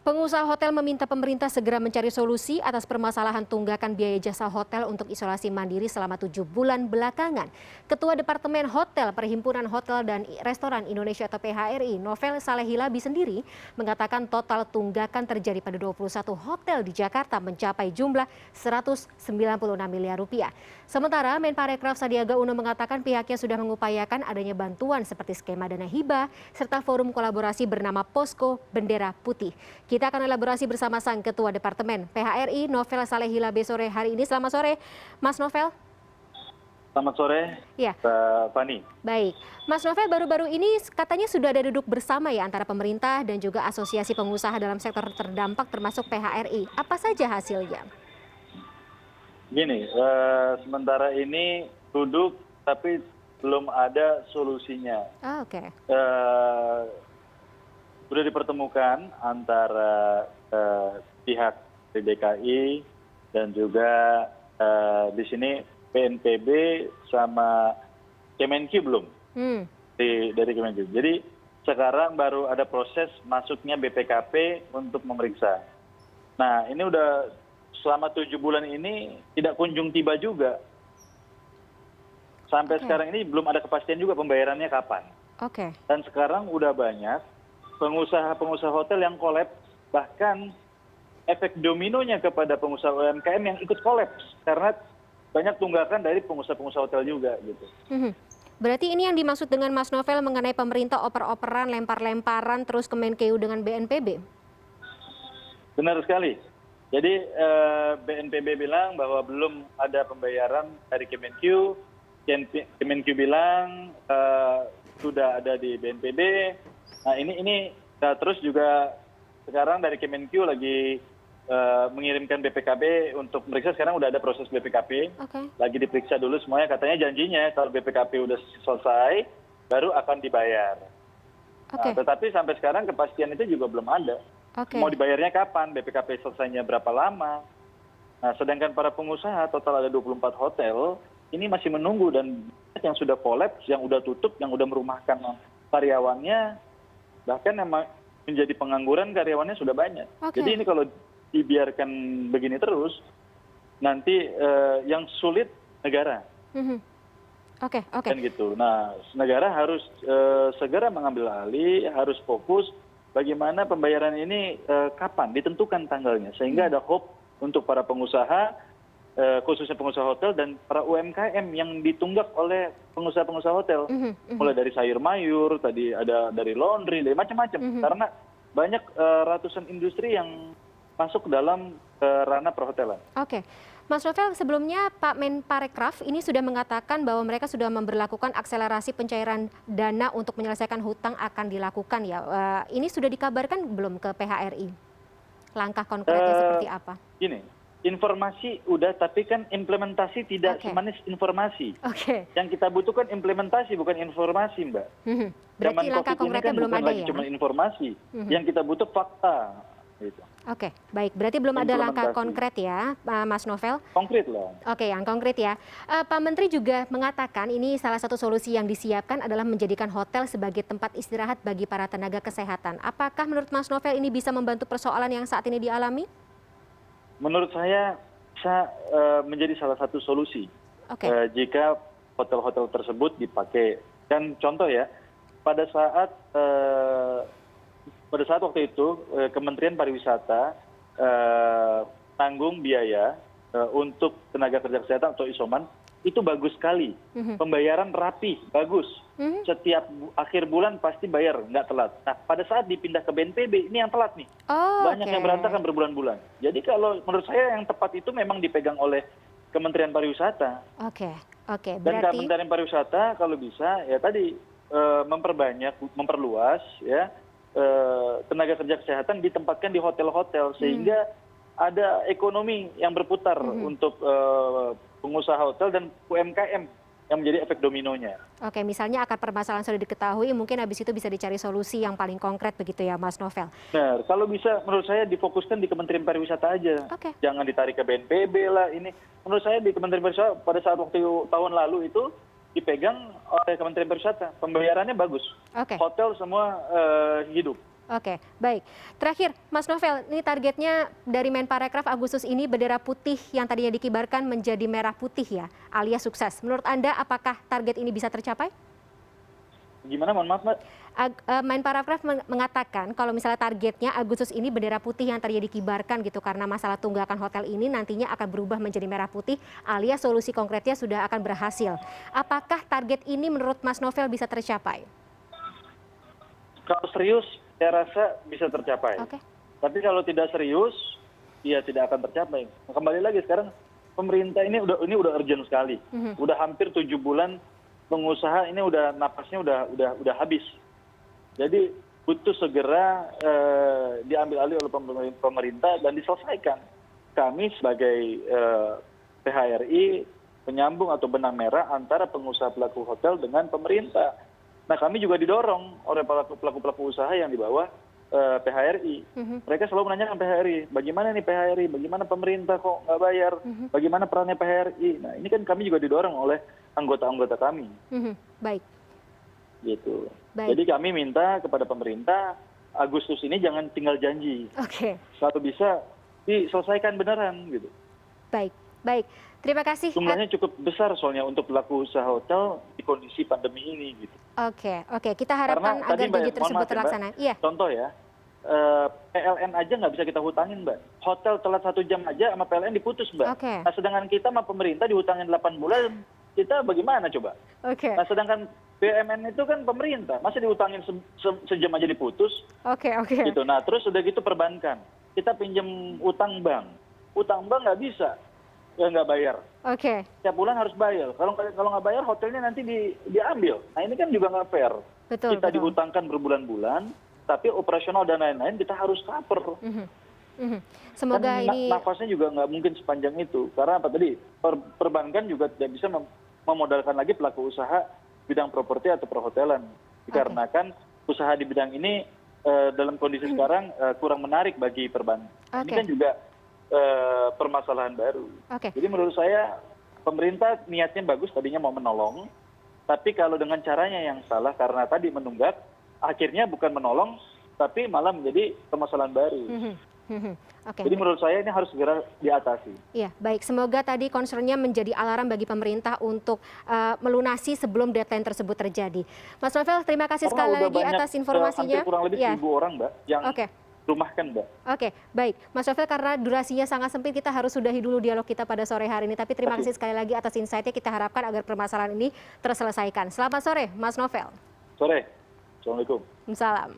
Pengusaha hotel meminta pemerintah segera mencari solusi atas permasalahan tunggakan biaya jasa hotel untuk isolasi mandiri selama 7 bulan belakangan. Ketua Departemen Hotel Perhimpunan Hotel dan Restoran Indonesia atau PHRI, Novel Salehilabi sendiri mengatakan total tunggakan terjadi pada 21 hotel di Jakarta mencapai jumlah 196 miliar rupiah. Sementara Menparekraf Sandiaga Uno mengatakan pihaknya sudah mengupayakan adanya bantuan seperti skema dana hibah serta forum kolaborasi bernama Posko Bendera Putih. Kita akan elaborasi bersama sang Ketua Departemen PHRI Novel Salehilabi sore hari ini. Selamat sore, Mas Novel. Selamat sore, ya. Mbak Fani. Baik, Mas Novel, baru-baru ini katanya sudah ada duduk bersama ya antara pemerintah dan juga asosiasi pengusaha dalam sektor terdampak termasuk PHRI. Apa saja hasilnya? Gini, sementara ini duduk tapi belum ada solusinya. Oke. Sudah dipertemukan antara pihak DKI dan juga di sini BNPB sama Kemenkyu belum dari Kemenkyu. Jadi sekarang baru ada proses masuknya BPKP untuk memeriksa. Nah ini udah selama 7 bulan ini tidak kunjung tiba juga. Sampai sekarang ini belum ada kepastian juga pembayarannya kapan. Dan sekarang udah banyak pengusaha-pengusaha hotel yang kolaps, bahkan efek dominonya kepada pengusaha UMKM yang ikut kolaps karena banyak tunggakan dari pengusaha-pengusaha hotel juga gitu. Berarti ini yang dimaksud dengan Mas Novel mengenai pemerintah oper-operan, lempar-lemparan terus Kemenkeu dengan BNPB? Benar sekali. Jadi BNPB bilang bahwa belum ada pembayaran dari Kemenkyu, Kemenkyu bilang sudah ada di BNPB. Nah ini terus juga sekarang dari Kemenkyu lagi mengirimkan BPKB untuk meriksa. Sekarang udah ada proses BPKP, lagi diperiksa dulu semuanya. Katanya janjinya kalau BPKP udah selesai baru akan dibayar. Nah, tetapi sampai sekarang kepastian itu juga belum ada. Mau dibayarnya kapan, BPKP selesainya berapa lama. Nah sedangkan para pengusaha total ada 24 hotel ini masih menunggu, dan yang sudah kolaps, yang udah tutup, yang udah merumahkan karyawannya, bahkan yang menjadi pengangguran karyawannya sudah banyak. Jadi ini kalau dibiarkan begini terus, nanti yang sulit negara. Kan gitu. Nah, negara harus segera mengambil alih, harus fokus bagaimana pembayaran ini kapan, ditentukan tanggalnya, sehingga ada hope untuk para pengusaha, khususnya pengusaha hotel dan para UMKM yang ditunggak oleh pengusaha-pengusaha hotel, mulai dari sayur mayur, tadi ada dari laundry, dari macam-macam, karena banyak ratusan industri yang masuk dalam ranah perhotelan. Mas Novel, sebelumnya Pak Menparekraf ini sudah mengatakan bahwa mereka sudah memberlakukan akselerasi pencairan dana untuk menyelesaikan hutang akan dilakukan ya. Ini sudah dikabarkan belum ke PHRI? Langkah konkretnya seperti apa? Gini, informasi udah, tapi kan implementasi tidak semanis informasi. Yang kita butuhkan implementasi, bukan informasi, Mbak. Berarti langkah konkretnya belum ada ya? Cuma informasi. Yang kita butuh fakta. Gitu. Baik. Berarti belum ada langkah konkret ya, Mas Novel? Konkret lah. Yang konkret ya. Pak Menteri juga mengatakan ini salah satu solusi yang disiapkan adalah menjadikan hotel sebagai tempat istirahat bagi para tenaga kesehatan. Apakah menurut Mas Novel ini bisa membantu persoalan yang saat ini dialami? Menurut saya bisa menjadi salah satu solusi jika hotel-hotel tersebut dipakai. Dan contoh ya, pada saat waktu itu Kementerian Pariwisata tanggung biaya untuk tenaga kerja kesehatan atau isoman, itu bagus sekali. Pembayaran rapi, bagus. Setiap akhir bulan pasti bayar, nggak telat. Nah pada saat dipindah ke BNPB, ini yang telat nih. Banyak yang berantakan berbulan-bulan. Jadi kalau menurut saya yang tepat itu memang dipegang oleh Kementerian Pariwisata. Dan Kementerian Pariwisata kalau bisa ya tadi memperluas ya tenaga kerja kesehatan ditempatkan di hotel-hotel, sehingga ada ekonomi yang berputar untuk pengusaha hotel dan UMKM yang menjadi efek dominonya. Misalnya akar permasalahan sudah diketahui, mungkin habis itu bisa dicari solusi yang paling konkret begitu ya, Mas Novel? Benar, kalau bisa menurut saya difokuskan di Kementerian Pariwisata aja. Jangan ditarik ke BNPB lah ini. Menurut saya di Kementerian Pariwisata pada saat waktu tahun lalu itu dipegang oleh Kementerian Pariwisata, pembayarannya bagus. Hotel semua hidup. Oke, baik. Terakhir, Mas Novel, ini targetnya dari Menparekraf Agustus ini bendera putih yang tadinya dikibarkan menjadi merah putih ya, alias sukses. Menurut Anda apakah target ini bisa tercapai? Gimana, mohon maaf, Mbak? Menparekraf mengatakan kalau misalnya targetnya Agustus ini bendera putih yang tadinya dikibarkan gitu karena masalah tunggakan hotel ini nantinya akan berubah menjadi merah putih alias solusi konkretnya sudah akan berhasil. Apakah target ini menurut Mas Novel bisa tercapai? Kalau serius, saya rasa bisa tercapai. Oke. Tapi kalau tidak serius, ya tidak akan tercapai. Nah, kembali lagi sekarang pemerintah ini udah urgent sekali. Udah hampir 7 bulan pengusaha ini udah napasnya udah habis. Jadi butuh segera diambil alih oleh pemerintah dan diselesaikan. Kami sebagai PHRI penyambung atau benang merah antara pengusaha pelaku hotel dengan pemerintah. Nah, kami juga didorong oleh pelaku usaha yang di bawah PHRI. Mereka selalu menanyakan PHRI, bagaimana nih PHRI, bagaimana pemerintah kok nggak bayar, bagaimana perannya PHRI. Nah, ini kan kami juga didorong oleh anggota-anggota kami. Baik. Gitu. Baik. Jadi kami minta kepada pemerintah, Agustus ini jangan tinggal janji. Oke. Kalau bisa diselesaikan beneran gitu. Baik, baik. Terima kasih. Jumlahnya cukup besar soalnya untuk pelaku usaha hotel di kondisi pandemi ini gitu. Oke, kita harapkan Karena agar tadi, Mbak, janji mohon tersebut maaf ya, Mbak, terlaksana. Iya. contoh ya, PLN aja nggak bisa kita hutangin, Mbak. Hotel telat 1 jam aja sama PLN diputus, Mbak. Oke. Nah, sedangkan kita sama pemerintah dihutangin 8 bulan, kita bagaimana coba? Oke. Nah, sedangkan BUMN itu kan pemerintah, masa dihutangin sejam aja diputus? Oke. Gitu. Nah, terus udah gitu perbankan. Kita pinjam utang bank. Utang bank nggak bisa, ya nggak bayar. Oke. Tiap bulan harus bayar. Kalau nggak bayar, hotelnya nanti diambil. Nah, ini kan juga nggak fair. Betul. Kita dihutangkan berbulan-bulan, tapi operasional dan lain-lain kita harus cover. Semoga Dan ini nafasnya juga nggak mungkin sepanjang itu. Karena apa tadi, perbankan juga tidak bisa memodalkan lagi pelaku usaha bidang properti atau perhotelan. Dikarenakan usaha di bidang ini dalam kondisi sekarang kurang menarik bagi perbankan. Ini kan juga permasalahan baru. Jadi menurut saya pemerintah niatnya bagus, tadinya mau menolong, tapi kalau dengan caranya yang salah karena tadi menunggak, akhirnya bukan menolong, tapi malah menjadi permasalahan baru. Jadi menurut saya ini harus segera diatasi. Iya, baik. Semoga tadi concernnya menjadi alarm bagi pemerintah untuk melunasi sebelum deadline tersebut terjadi. Mas Novel, terima kasih sekali lagi atas informasinya. Hampir kurang lebih 1.000 orang, Mbak, yang rumahkan, Mbak. Oke, baik. Mas Novel, karena durasinya sangat sempit, kita harus sudahi dulu dialog kita pada sore hari ini. Tapi terima kasih sekali lagi atas insight-nya. Kita harapkan agar permasalahan ini terselesaikan. Selamat sore, Mas Novel. Sore. Assalamualaikum. Salam.